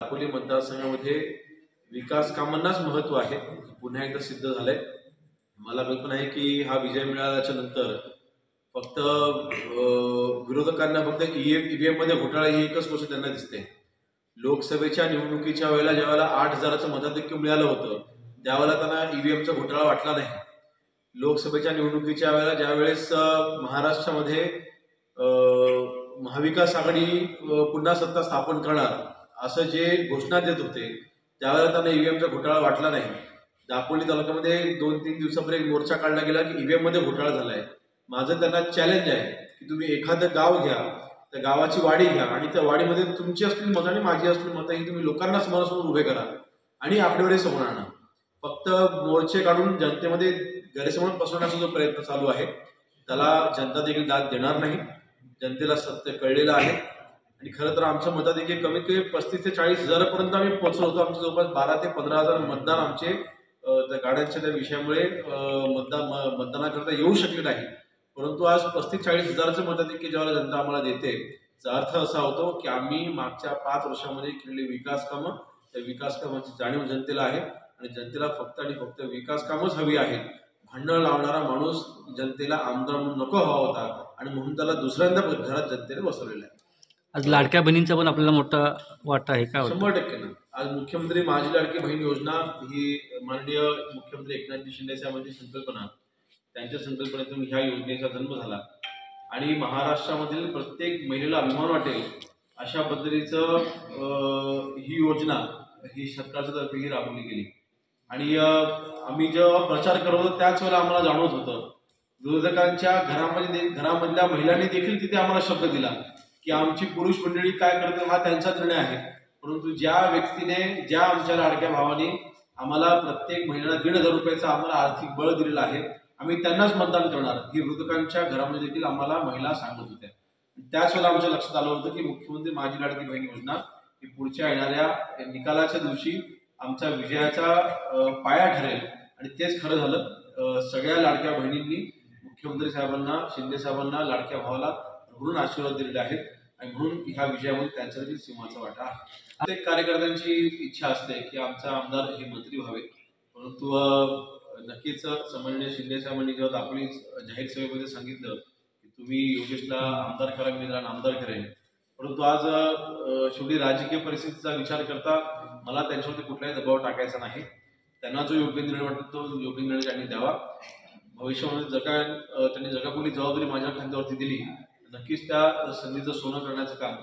दापोली मतदारसंघामध्ये विकास कामांनाच महत्व आहे, पुन्हा एकदा सिद्ध झालंय. मला कल्पना आहे की हा विजय मिळाल्याच्या नंतर फक्त विरोधकांना फक्त ईव्हीएम मध्ये घोटाळा ही एकच गोष्ट त्यांना दिसते. लोकसभेच्या निवडणुकीच्या वेळेला ज्यावेळेला 8,000चं मताधिक्य मिळालं होतं त्यावेळेला त्यांना ईव्हीएमचा घोटाळा वाटला नाही. लोकसभेच्या निवडणुकीच्या वेळेला ज्यावेळेस महाराष्ट्रामध्ये महाविकास आघाडी पुन्हा सत्ता स्थापन करणार असं जे घोषणा देत होते त्यावेळेला त्यांना ईव्हीएमचा घोटाळा वाटला नाही. दापोली तालुक्यामध्ये 2-3 दिवसापूर्वी एक मोर्चा काढला गेला की ईव्हीएम मध्ये घोटाळा झालाय. माझं त्यांना चॅलेंज आहे की तुम्ही एखादं गाव घ्या, त्या गावाची वाडी घ्या आणि त्या वाडीमध्ये तुमची असलेली मतं आणि माझी असलेली मतं ही तुम्ही लोकांना समोरासमोर उभे करा आणि आकडेवारी समोर आणा. फक्त मोर्चे काढून जनतेमध्ये गैरसमज पसरवण्याचा जो प्रयत्न चालू आहे त्याला जनता देखील दाद देणार नाही. जनतेला सत्य कळलेलं आहे आणि खरं तर आमचं मताधिक्य कमीत कमी 35 ते 40 हजारापर्यंत आम्ही पोहोचलो होतो. आमचे जवळपास 12 ते 15,000 मतदार आमचे त्या गाड्यांच्या त्या विषयामुळे मतदानाकरता येऊ शकले नाही. परंतु आज 35-40 हजाराचं मताधिक्य ज्यावेळेला जनता आम्हाला देते त्याचा अर्थ असा होतो की आम्ही मागच्या 5 वर्षामध्ये केलेली विकास कामं, त्या विकास कामाची जाणीव जनतेला आहे आणि जनतेला फक्त आणि फक्त विकास कामच हवी आहेत. भांडण लावणारा माणूस जनतेला आमदार म्हणून नको हवा होता आणि म्हणून त्याला दुसऱ्यांदा घरात जनतेने बसवलेलं आहे. आज लाडक्या बहिणींचा पण आपल्याला मोठा वाटा आहे का? 100% ना. आज मुख्यमंत्री माझी लाडकी बहीण योजना ही माननीय मुख्यमंत्री एकनाथजी शिंदे साहेबांची संकल्पना, त्यांच्या संकल्पनेतून ह्या योजनेचा जन्म झाला आणि महाराष्ट्रामधील प्रत्येक महिलेला अभिमान वाटेल अशा पद्धतीचं ही योजना ही सरकारच्या तर्फे ही राबवली गेली. आणि आम्ही जेव्हा प्रचार करत होतो त्याच वेळेला आम्हाला जाणवत होतं विरोधकांच्या घरामधल्या महिलांनी देखील तिथे आम्हाला शब्द दिला की आमची पुरुष मंडळी काय करतील हा त्यांचा निर्णय आहे, परंतु ज्या व्यक्तीने, ज्या आमच्या लाडक्या भावाने आम्हाला प्रत्येक महिन्याला 1,500 रुपयाचं आम्हाला आर्थिक बळ दिलेलं आहे, आम्ही त्यांनाच मतदान करणार ही विरोधकांच्या घरामध्ये देखील आम्हाला महिला सांगत होत्या. त्याच वेळेला आमच्या लक्षात आलं होतं की मुख्यमंत्री माझी लाडकी बहीण योजना ही पुढच्या येणाऱ्या निकालाच्या दिवशी आमचा विजयाचा पाया ठरेल आणि तेच खरं झालं. सगळ्या लाडक्या बहिणींनी मुख्यमंत्री साहेबांना, शिंदे साहेबांना, लाडक्या भावाला भरभरून आशीर्वाद दिलेले आहेत आणि म्हणून ह्या विजयामध्ये त्यांचा देखील सिंहाचा वाटा आहे. प्रत्येक कार्यकर्त्यांची इच्छा असते की आमचा आमदार हे मंत्री व्हावे, परंतु नक्कीच सन्माननीय शिंदे साहेबांनी जेव्हा दापोली जाहीर सभेमध्ये सांगितलं की तुम्ही योगेशला आमदार करा, मी त्याला आमदार करेन, परंतु आज शेवटी राजकीय परिस्थितीचा विचार करता मला त्यांच्यावरती कुठलाही दबाव टाकायचा नाही. त्यांना जो योग्य निर्णय वाटतो तो योग्य निर्णय त्यांनी द्यावा. भविष्यामध्ये त्यांनी जगापुरी जबाबदारी माझ्या खांद्यावरती दिली, नक्कीच त्या संधीचं सोनं करण्याचं काम